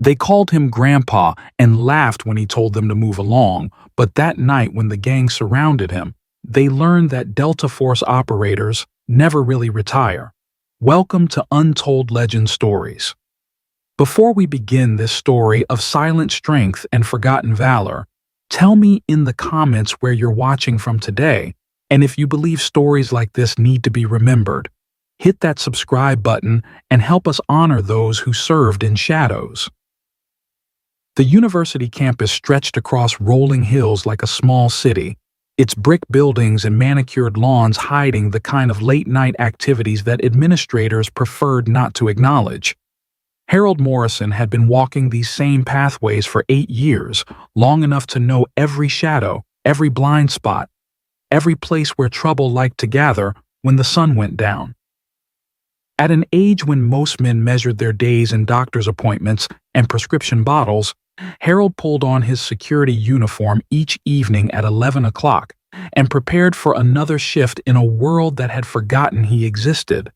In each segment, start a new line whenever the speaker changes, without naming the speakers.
They called him Grandpa and laughed when he told them to move along, but that night when the gang surrounded him, they learned that Delta Force operators never really retire. Welcome to Untold Legend Stories. Before we begin this story of silent strength and forgotten valor, tell me in the comments where you're watching from today, and if you believe stories like this need to be remembered. Hit that subscribe button and help us honor those who served in shadows. The university campus stretched across rolling hills like a small city, its brick buildings and manicured lawns hiding the kind of late-night activities that administrators preferred not to acknowledge. Harold Morrison had been walking these same pathways for 8 years, long enough to know every shadow, every blind spot, every place where trouble liked to gather when the sun went down. At an age when most men measured their days in doctor's appointments and prescription bottles, Harold pulled on his security uniform each evening at 11 o'clock and prepared for another shift in a world that had forgotten he existed.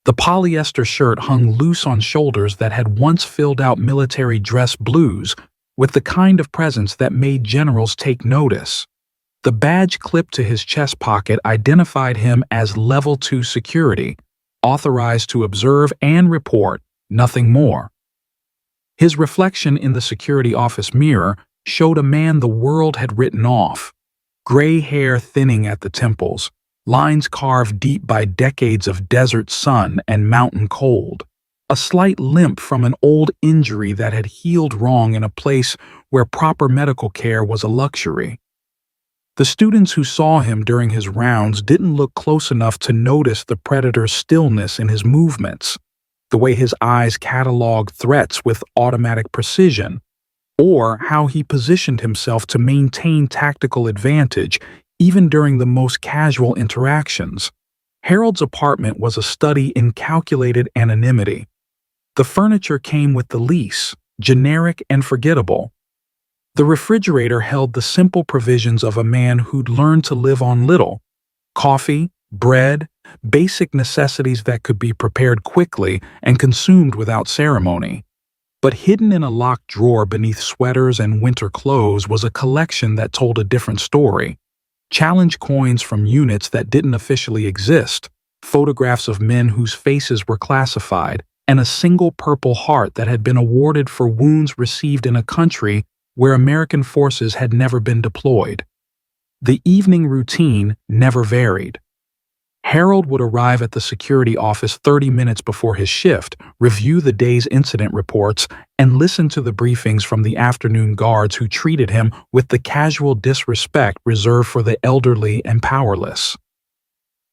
The polyester shirt hung loose on shoulders that had once filled out military dress blues with the kind of presence that made generals take notice. The badge clipped to his chest pocket identified him as Level 2 security, authorized to observe and report, nothing more. His reflection in the security office mirror showed a man the world had written off. Gray hair thinning at the temples, lines carved deep by decades of desert sun and mountain cold. A slight limp from an old injury that had healed wrong in a place where proper medical care was a luxury. The students who saw him during his rounds didn't look close enough to notice the predator's stillness in his movements, the way his eyes cataloged threats with automatic precision, or how he positioned himself to maintain tactical advantage even during the most casual interactions. Harold's apartment was a study in calculated anonymity. The furniture came with the lease, generic and forgettable. The refrigerator held the simple provisions of a man who'd learned to live on little: coffee, bread, basic necessities that could be prepared quickly and consumed without ceremony. But hidden in a locked drawer beneath sweaters and winter clothes was a collection that told a different story. Challenge coins from units that didn't officially exist, photographs of men whose faces were classified, and a single Purple Heart that had been awarded for wounds received in a country where American forces had never been deployed. The evening routine never varied. Harold would arrive at the security office 30 minutes before his shift, review the day's incident reports, and listen to the briefings from the afternoon guards who treated him with the casual disrespect reserved for the elderly and powerless.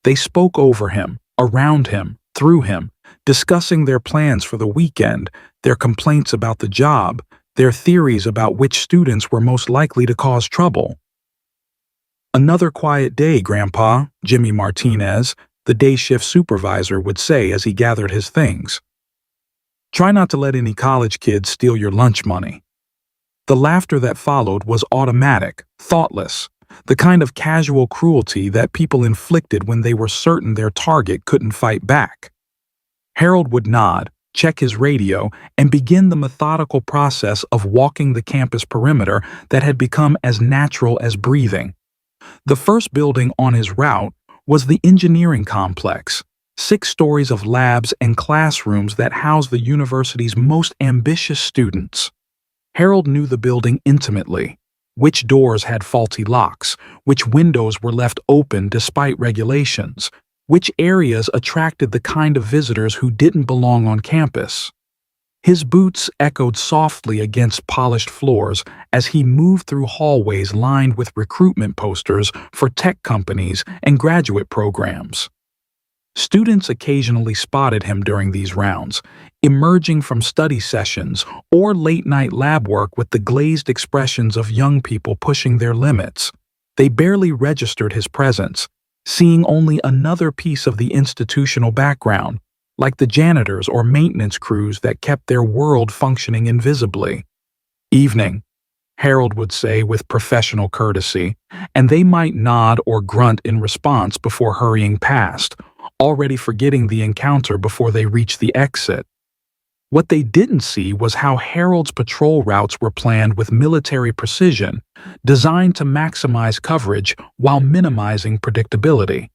They spoke over him, around him, through him, discussing their plans for the weekend, their complaints about the job, their theories about which students were most likely to cause trouble. "Another quiet day, Grandpa," Jimmy Martinez, the day shift supervisor, would say as he gathered his things. "Try not to let any college kids steal your lunch money." The laughter that followed was automatic, thoughtless, the kind of casual cruelty that people inflicted when they were certain their target couldn't fight back. Harold would nod, check his radio, and begin the methodical process of walking the campus perimeter that had become as natural as breathing. The first building on his route was the engineering complex, 6 stories of labs and classrooms that housed the university's most ambitious students. Harold knew the building intimately: which doors had faulty locks, which windows were left open despite regulations, which areas attracted the kind of visitors who didn't belong on campus. His boots echoed softly against polished floors as he moved through hallways lined with recruitment posters for tech companies and graduate programs. Students occasionally spotted him during these rounds, emerging from study sessions or late-night lab work with the glazed expressions of young people pushing their limits. They barely registered his presence, seeing only another piece of the institutional background, like the janitors or maintenance crews that kept their world functioning invisibly. "Evening," Harold would say with professional courtesy, and they might nod or grunt in response before hurrying past, already forgetting the encounter before they reached the exit. What they didn't see was how Harold's patrol routes were planned with military precision, designed to maximize coverage while minimizing predictability.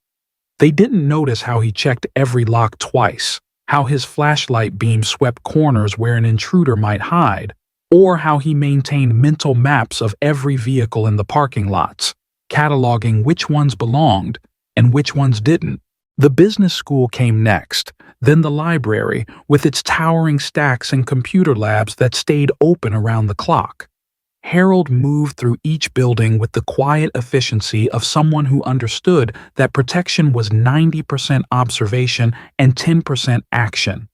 They didn't notice how he checked every lock twice, how his flashlight beam swept corners where an intruder might hide, or how he maintained mental maps of every vehicle in the parking lots, cataloging which ones belonged and which ones didn't. The business school came next, then the library, with its towering stacks and computer labs that stayed open around the clock. Harold moved through each building with the quiet efficiency of someone who understood that protection was 90% observation and 10% action.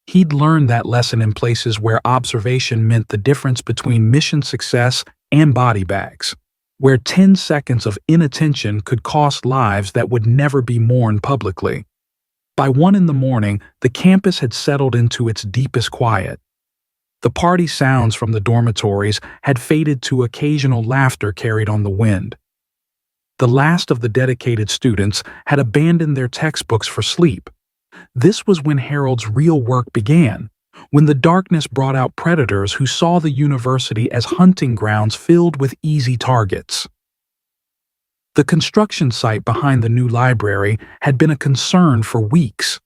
He'd learned that lesson in places where observation meant the difference between mission success and body bags, where 10 seconds of inattention could cost lives that would never be mourned publicly. By 1 in the morning, the campus had settled into its deepest quiet. The party sounds from the dormitories had faded to occasional laughter carried on the wind. The last of the dedicated students had abandoned their textbooks for sleep. This was when Harold's real work began, when the darkness brought out predators who saw the university as hunting grounds filled with easy targets. The construction site behind the new library had been a concern for weeks.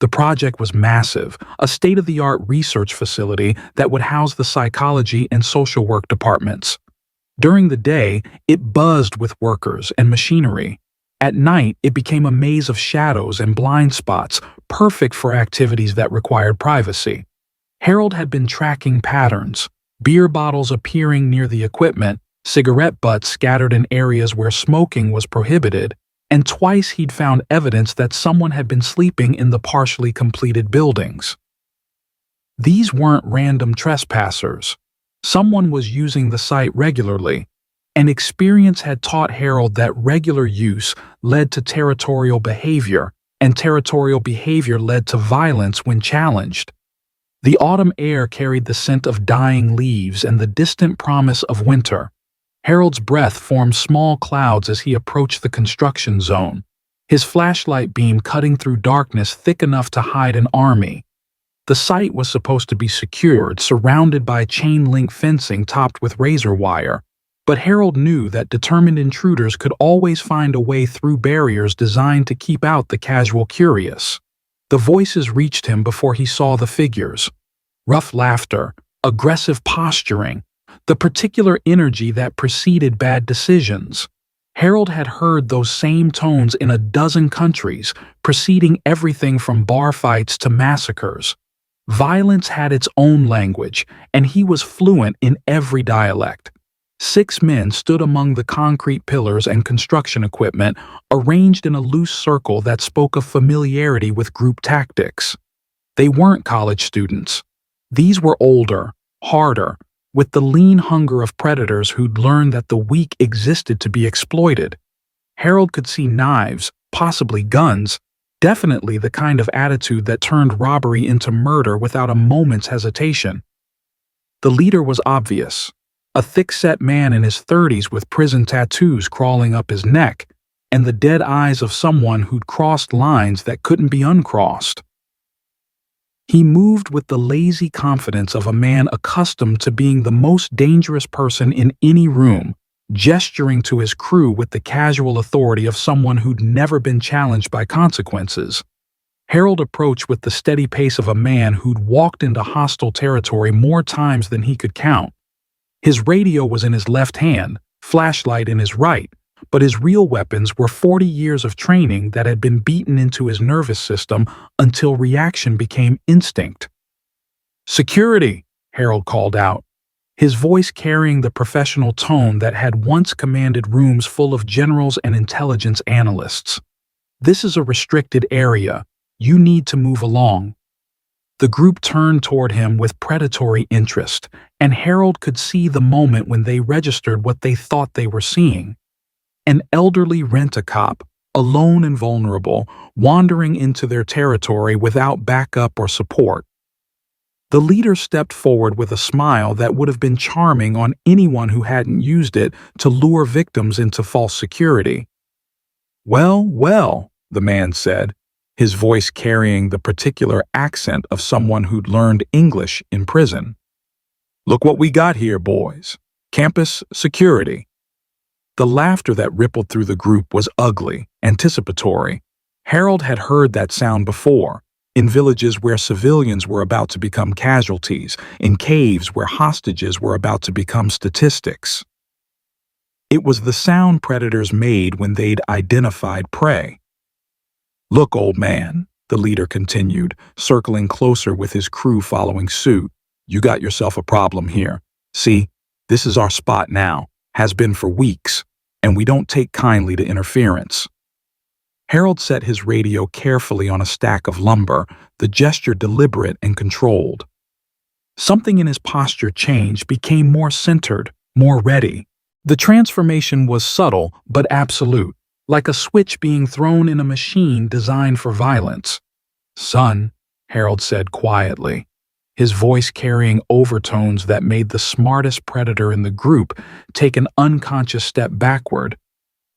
The project was massive, a state-of-the-art research facility that would house the psychology and social work departments. During the day, it buzzed with workers and machinery. At night, it became a maze of shadows and blind spots, perfect for activities that required privacy. Harold had been tracking patterns, beer bottles appearing near the equipment, cigarette butts scattered in areas where smoking was prohibited, and twice he'd found evidence that someone had been sleeping in the partially completed buildings. These weren't random trespassers. Someone was using the site regularly, and experience had taught Harold that regular use led to territorial behavior, and territorial behavior led to violence when challenged. The autumn air carried the scent of dying leaves and the distant promise of winter. Harold's breath formed small clouds as he approached the construction zone, his flashlight beam cutting through darkness thick enough to hide an army. The site was supposed to be secured, surrounded by chain-link fencing topped with razor wire, but Harold knew that determined intruders could always find a way through barriers designed to keep out the casual curious. The voices reached him before he saw the figures. Rough laughter, aggressive posturing, the particular energy that preceded bad decisions. Harold had heard those same tones in a dozen countries, preceding everything from bar fights to massacres. Violence had its own language, and he was fluent in every dialect. 6 men stood among the concrete pillars and construction equipment, arranged in a loose circle that spoke of familiarity with group tactics. They weren't college students. These were older, harder, with the lean hunger of predators who'd learned that the weak existed to be exploited. Harold could see knives, possibly guns, definitely the kind of attitude that turned robbery into murder without a moment's hesitation. The leader was obvious, a thick-set man in his 30s with prison tattoos crawling up his neck, and the dead eyes of someone who'd crossed lines that couldn't be uncrossed. He moved with the lazy confidence of a man accustomed to being the most dangerous person in any room, gesturing to his crew with the casual authority of someone who'd never been challenged by consequences. Harold approached with the steady pace of a man who'd walked into hostile territory more times than he could count. His radio was in his left hand, flashlight in his right, but his real weapons were 40 years of training that had been beaten into his nervous system until reaction became instinct. "Security!" Harold called out, his voice carrying the professional tone that had once commanded rooms full of generals and intelligence analysts. "This is a restricted area. You need to move along." The group turned toward him with predatory interest, and Harold could see the moment when they registered what they thought they were seeing. An elderly rent-a-cop, alone and vulnerable, wandering into their territory without backup or support. The leader stepped forward with a smile that would have been charming on anyone who hadn't used it to lure victims into false security. "Well, well," the man said, his voice carrying the particular accent of someone who'd learned English in prison. "Look what we got here, boys. Campus security." The laughter that rippled through the group was ugly, anticipatory. Harold had heard that sound before, in villages where civilians were about to become casualties, in caves where hostages were about to become statistics. It was the sound predators made when they'd identified prey. "Look, old man," the leader continued, circling closer with his crew following suit. "You got yourself a problem here. See, this is our spot now, has been for weeks, and we don't take kindly to interference." Harold set his radio carefully on a stack of lumber, the gesture deliberate and controlled. Something in his posture changed, became more centered, more ready. The transformation was subtle but absolute, like a switch being thrown in a machine designed for violence. "Son," Harold said quietly, his voice carrying overtones that made the smartest predator in the group take an unconscious step backward.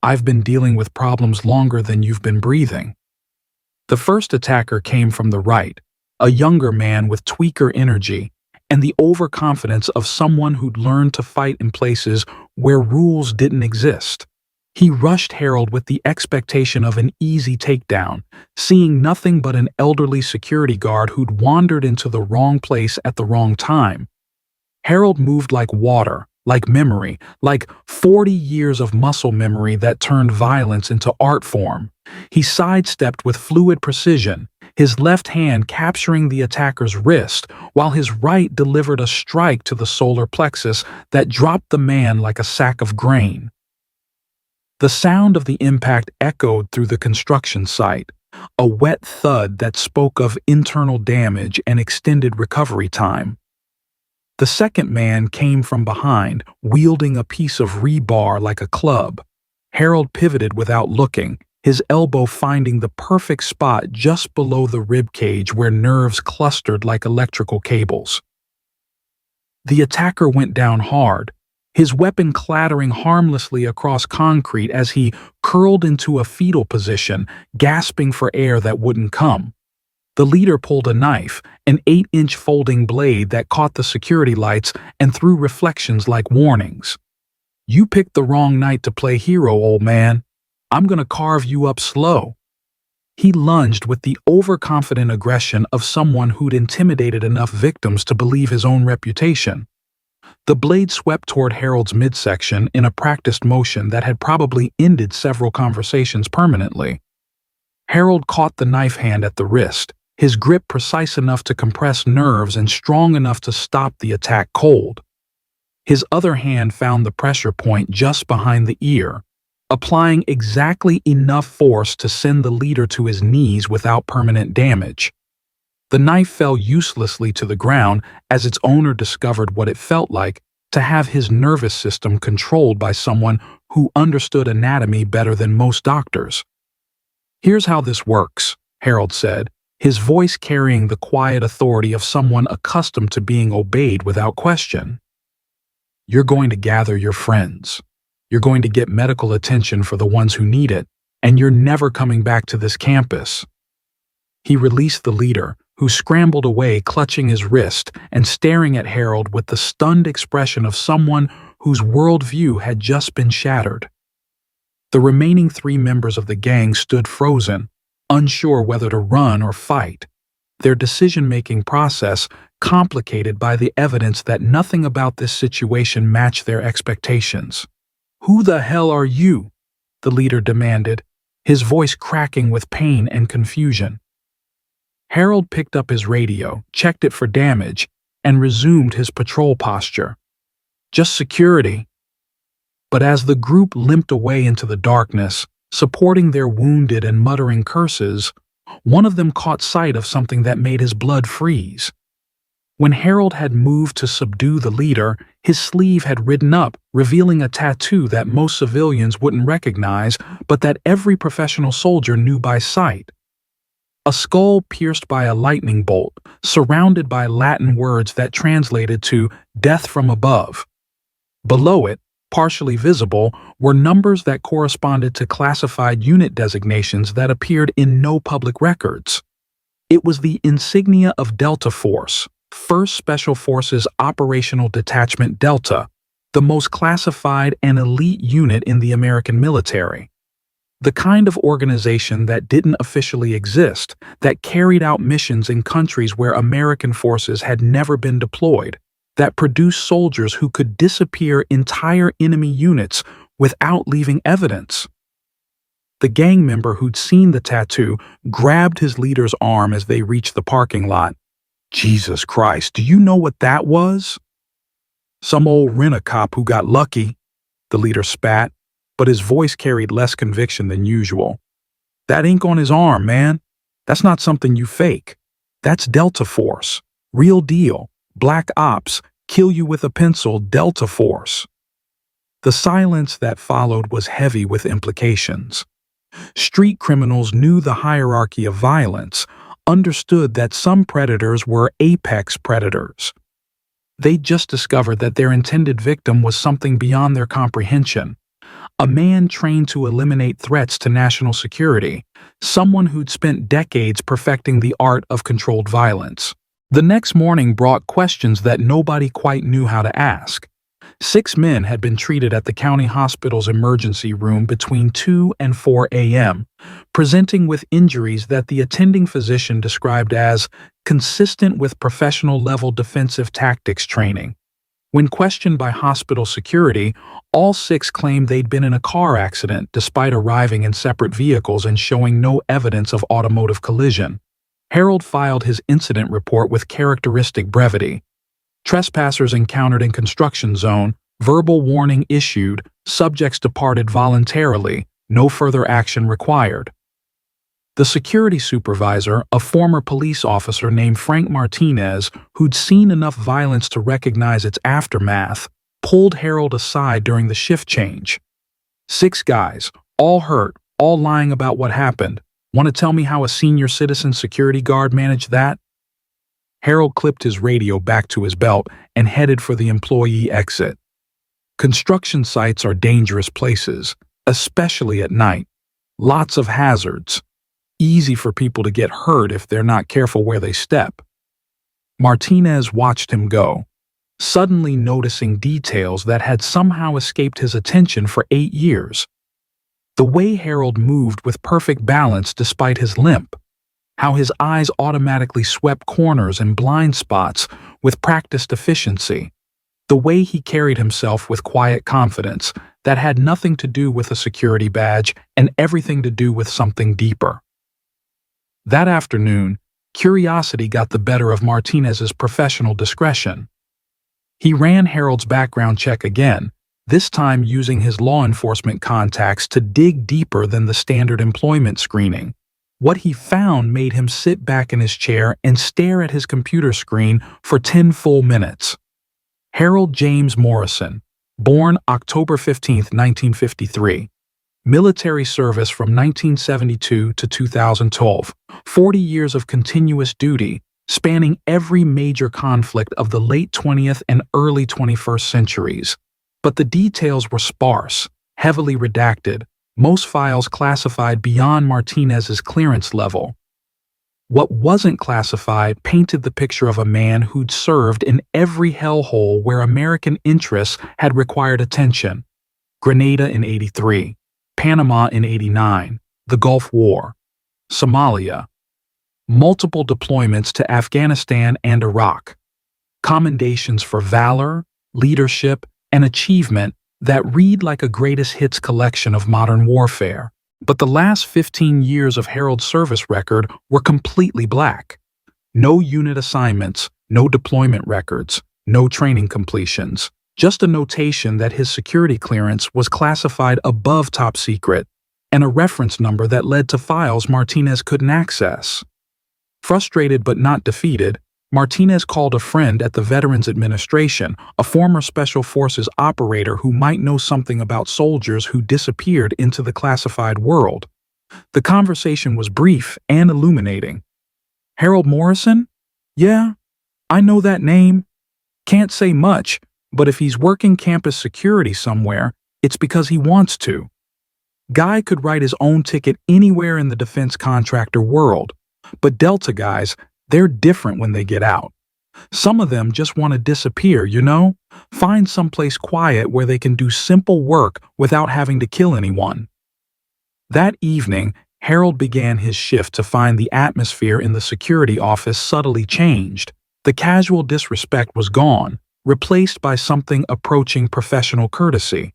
"I've been dealing with problems longer than you've been breathing." The first attacker came from the right, a younger man with tweaker energy and the overconfidence of someone who'd learned to fight in places where rules didn't exist. He rushed Harold with the expectation of an easy takedown, seeing nothing but an elderly security guard who'd wandered into the wrong place at the wrong time. Harold moved like water, like memory, like 40 years of muscle memory that turned violence into art form. He sidestepped with fluid precision, his left hand capturing the attacker's wrist, while his right delivered a strike to the solar plexus that dropped the man like a sack of grain. The sound of the impact echoed through the construction site, a wet thud that spoke of internal damage and extended recovery time. The second man came from behind, wielding a piece of rebar like a club. Harold pivoted without looking, his elbow finding the perfect spot just below the rib cage where nerves clustered like electrical cables. The attacker went down hard, his weapon clattering harmlessly across concrete as he curled into a fetal position, gasping for air that wouldn't come. The leader pulled a knife, an 8-inch folding blade that caught the security lights and threw reflections like warnings. "You picked the wrong night to play hero, old man. I'm gonna carve you up slow." He lunged with the overconfident aggression of someone who'd intimidated enough victims to believe his own reputation. The blade swept toward Harold's midsection in a practiced motion that had probably ended several conversations permanently. Harold caught the knife hand at the wrist, his grip precise enough to compress nerves and strong enough to stop the attack cold. His other hand found the pressure point just behind the ear, applying exactly enough force to send the leader to his knees without permanent damage. The knife fell uselessly to the ground as its owner discovered what it felt like to have his nervous system controlled by someone who understood anatomy better than most doctors. "Here's how this works," Harold said, his voice carrying the quiet authority of someone accustomed to being obeyed without question. "You're going to gather your friends. You're going to get medical attention for the ones who need it, and you're never coming back to this campus." He released the leader, who scrambled away, clutching his wrist and staring at Harold with the stunned expression of someone whose worldview had just been shattered. The remaining 3 members of the gang stood frozen, unsure whether to run or fight, their decision-making process complicated by the evidence that nothing about this situation matched their expectations. "Who the hell are you?" the leader demanded, his voice cracking with pain and confusion. Harold picked up his radio, checked it for damage, and resumed his patrol posture. "Just security." But as the group limped away into the darkness, supporting their wounded and muttering curses, one of them caught sight of something that made his blood freeze. When Harold had moved to subdue the leader, his sleeve had ridden up, revealing a tattoo that most civilians wouldn't recognize, but that every professional soldier knew by sight. A skull pierced by a lightning bolt, surrounded by Latin words that translated to "death from above." Below it, partially visible, were numbers that corresponded to classified unit designations that appeared in no public records. It was the insignia of Delta Force, 1st Special Forces Operational Detachment Delta, the most classified and elite unit in the American military. The kind of organization that didn't officially exist, that carried out missions in countries where American forces had never been deployed, that produced soldiers who could disappear entire enemy units without leaving evidence. The gang member who'd seen the tattoo grabbed his leader's arm as they reached the parking lot. "Jesus Christ, do you know what that was?" "Some old rent-a-cop who got lucky," the leader spat, but his voice carried less conviction than usual. "That ink on his arm, man. That's not something you fake. That's Delta Force. Real deal. Black Ops. Kill you with a pencil. Delta Force." The silence that followed was heavy with implications. Street criminals knew the hierarchy of violence, understood that some predators were apex predators. They'd just discovered that their intended victim was something beyond their comprehension. A man trained to eliminate threats to national security, someone who'd spent decades perfecting the art of controlled violence. The next morning brought questions that nobody quite knew how to ask. 6 men had been treated at the county hospital's emergency room between 2 and 4 a.m., presenting with injuries that the attending physician described as consistent with professional-level defensive tactics training. When questioned by hospital security, all 6 claimed they'd been in a car accident despite arriving in separate vehicles and showing no evidence of automotive collision. Harold filed his incident report with characteristic brevity. Trespassers encountered in construction zone, verbal warning issued, subjects departed voluntarily, no further action required. The security supervisor, a former police officer named Frank Martinez, who'd seen enough violence to recognize its aftermath, pulled Harold aside during the shift change. 6 guys, all hurt, all lying about what happened. Want to tell me how a senior citizen security guard managed that? Harold clipped his radio back to his belt and headed for the employee exit. Construction sites are dangerous places, especially at night. Lots of hazards. Easy for people to get hurt if they're not careful where they step. Martinez watched him go, suddenly noticing details that had somehow escaped his attention for 8 years. The way Harold moved with perfect balance despite his limp. How his eyes automatically swept corners and blind spots with practiced efficiency. The way he carried himself with quiet confidence that had nothing to do with a security badge and everything to do with something deeper. That afternoon, curiosity got the better of Martinez's professional discretion. He ran Harold's background check again, this time using his law enforcement contacts to dig deeper than the standard employment screening. What he found made him sit back in his chair and stare at his computer screen for 10 full minutes. Harold James Morrison, born October 15, 1953. Military service from 1972 to 2012. 40 years of continuous duty, spanning every major conflict of the late 20th and early 21st centuries. But the details were sparse, heavily redacted, most files classified beyond Martinez's clearance level. What wasn't classified painted the picture of a man who'd served in every hellhole where American interests had required attention. Grenada in '83, Panama in '89, the Gulf War, Somalia, multiple deployments to Afghanistan and Iraq, commendations for valor, leadership, and achievement that read like a greatest hits collection of modern warfare. But the last 15 years of Harold's service record were completely black. No unit assignments, no deployment records, no training completions. Just a notation that his security clearance was classified above top secret, and a reference number that led to files Martinez couldn't access. Frustrated but not defeated, Martinez called a friend at the Veterans Administration, a former Special Forces operator who might know something about soldiers who disappeared into the classified world. The conversation was brief and illuminating. "Harold Morrison? Yeah, I know that name. Can't say much, But if he's working campus security somewhere, it's because he wants to. Guy could write his own ticket anywhere in the defense contractor world, but Delta guys, they're different when they get out. Some of them just want to disappear, find someplace quiet where they can do simple work without having to kill anyone. That evening, Harold began his shift to find the atmosphere in the security office subtly changed. The casual disrespect was gone, replaced by something approaching professional courtesy.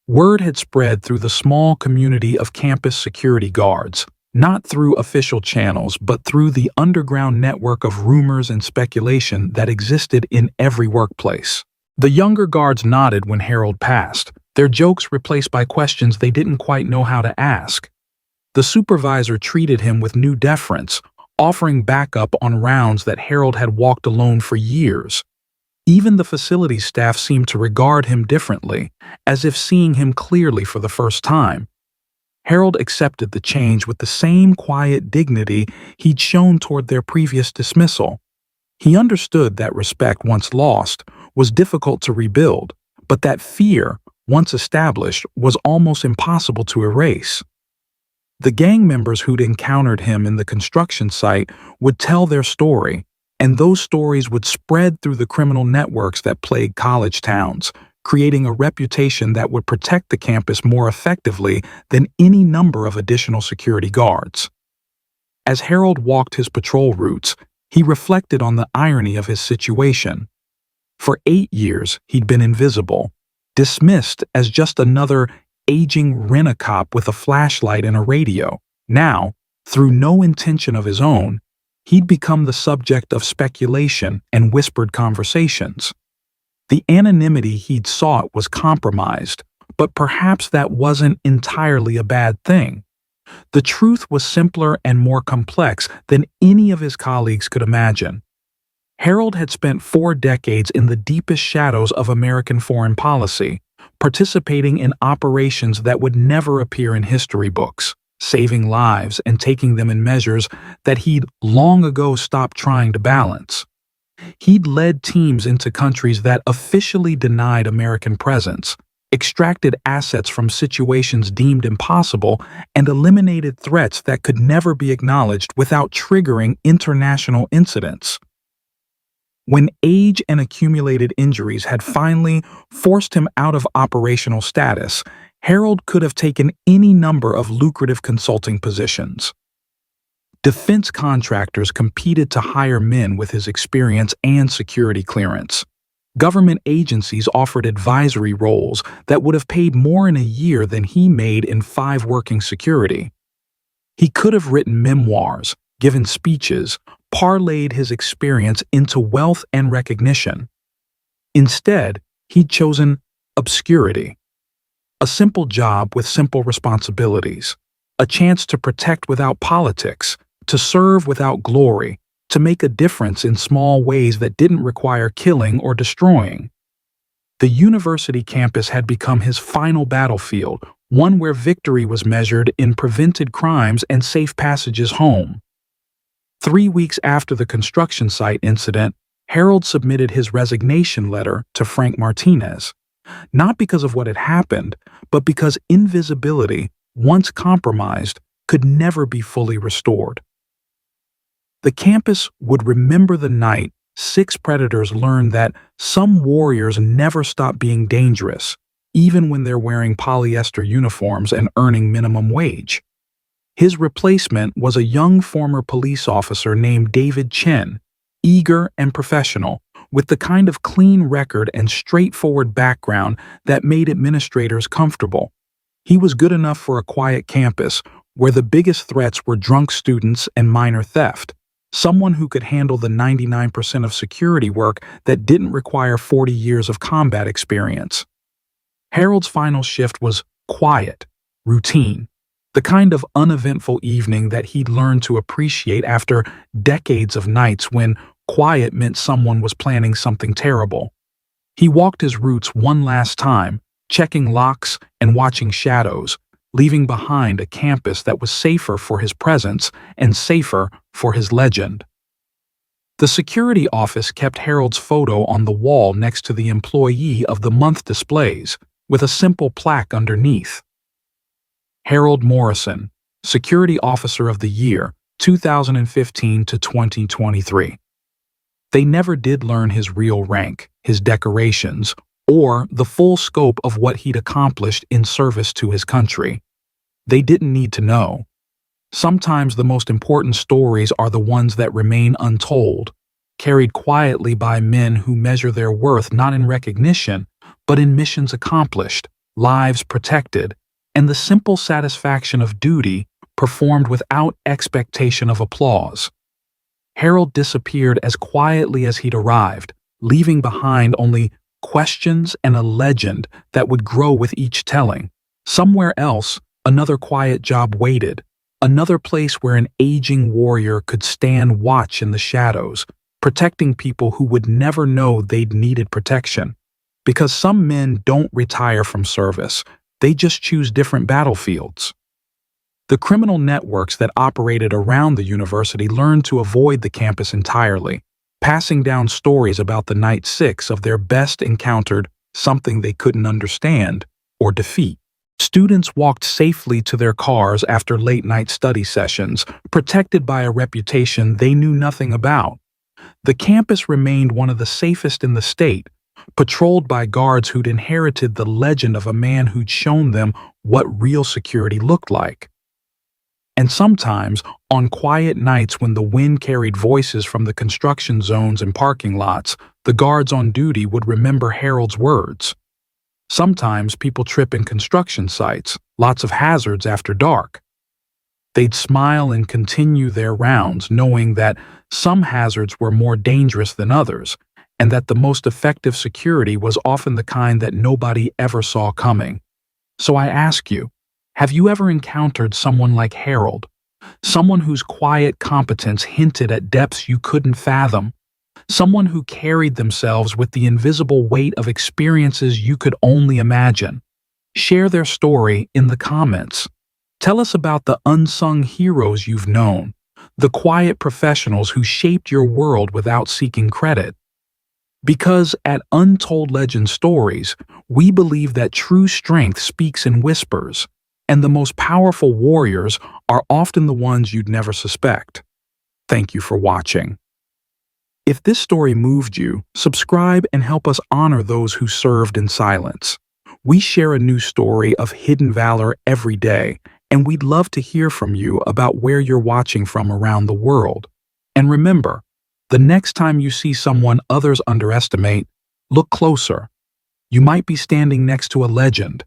Word had spread through the small community of campus security guards, not through official channels, but through the underground network of rumors and speculation that existed in every workplace. The younger guards nodded when Harold passed, their jokes replaced by questions they didn't quite know how to ask. The supervisor treated him with new deference, offering backup on rounds that Harold had walked alone for years. Even the facilities staff seemed to regard him differently, as if seeing him clearly for the first time. Harold accepted the change with the same quiet dignity he'd shown toward their previous dismissal. He understood that respect once lost was difficult to rebuild, but that fear, once established, was almost impossible to erase. The gang members who'd encountered him in the construction site would tell their story, and those stories would spread through the criminal networks that plagued college towns, creating a reputation that would protect the campus more effectively than any number of additional security guards. As Harold walked his patrol routes, he reflected on the irony of his situation. For 8 years, he'd been invisible, dismissed as just another aging rent-a-cop with a flashlight and a radio. Now, through no intention of his own, he'd become the subject of speculation and whispered conversations. The anonymity he'd sought was compromised, but perhaps that wasn't entirely a bad thing. The truth was simpler and more complex than any of his colleagues could imagine. Harold had spent 4 decades in the deepest shadows of American foreign policy, participating in operations that would never appear in history books, saving lives and taking them in measures that he'd long ago stopped trying to balance. He'd led teams into countries that officially denied American presence, extracted assets from situations deemed impossible, and eliminated threats that could never be acknowledged without triggering international incidents. When age and accumulated injuries had finally forced him out of operational status, Harold could have taken any number of lucrative consulting positions. Defense contractors competed to hire men with his experience and security clearance. Government agencies offered advisory roles that would have paid more in a year than he made in 5 working security. He could have written memoirs, given speeches, parlayed his experience into wealth and recognition. Instead, he'd chosen obscurity. A simple job with simple responsibilities, a chance to protect without politics, to serve without glory, to make a difference in small ways that didn't require killing or destroying. The university campus had become his final battlefield, one where victory was measured in prevented crimes and safe passages home. 3 weeks after the construction site incident, Harold submitted his resignation letter to Frank Martinez, not because of what had happened, but because invisibility, once compromised, could never be fully restored. The campus would remember the night 6 predators learned that some warriors never stop being dangerous, even when they're wearing polyester uniforms and earning minimum wage. His replacement was a young former police officer named David Chen, eager and professional, with the kind of clean record and straightforward background that made administrators comfortable. He was good enough for a quiet campus where the biggest threats were drunk students and minor theft, someone who could handle the 99% of security work that didn't require 40 years of combat experience. Harold's final shift was quiet, routine, the kind of uneventful evening that he'd learned to appreciate after decades of nights when quiet meant someone was planning something terrible. He walked his routes one last time, checking locks and watching shadows, leaving behind a campus that was safer for his presence and safer for his legend. The security office kept Harold's photo on the wall next to the Employee of the Month displays, with a simple plaque underneath. Harold Morrison, Security Officer of the Year, 2015 to 2023. They never did learn his real rank, his decorations, or the full scope of what he'd accomplished in service to his country. They didn't need to know. Sometimes the most important stories are the ones that remain untold, carried quietly by men who measure their worth not in recognition, but in missions accomplished, lives protected, and the simple satisfaction of duty performed without expectation of applause. Harold disappeared as quietly as he'd arrived, leaving behind only questions and a legend that would grow with each telling. Somewhere else, another quiet job waited, another place where an aging warrior could stand watch in the shadows, protecting people who would never know they'd needed protection. Because some men don't retire from service, they just choose different battlefields. The criminal networks that operated around the university learned to avoid the campus entirely, passing down stories about the night six of their best encountered something they couldn't understand or defeat. Students walked safely to their cars after late-night study sessions, protected by a reputation they knew nothing about. The campus remained one of the safest in the state, patrolled by guards who'd inherited the legend of a man who'd shown them what real security looked like. And sometimes, on quiet nights when the wind carried voices from the construction zones and parking lots, the guards on duty would remember Harold's words. Sometimes people trip in construction sites, lots of hazards after dark. They'd smile and continue their rounds, knowing that some hazards were more dangerous than others, and that the most effective security was often the kind that nobody ever saw coming. So I ask you, have you ever encountered someone like Harold? Someone whose quiet competence hinted at depths you couldn't fathom? Someone who carried themselves with the invisible weight of experiences you could only imagine? Share their story in the comments. Tell us about the unsung heroes you've known, the quiet professionals who shaped your world without seeking credit. Because at Untold Legend Stories, we believe that true strength speaks in whispers, and the most powerful warriors are often the ones you'd never suspect. Thank you for watching. If this story moved you, subscribe and help us honor those who served in silence. We share a new story of hidden valor every day, and we'd love to hear from you about where you're watching from around the world. And remember, the next time you see someone others underestimate, look closer. You might be standing next to a legend,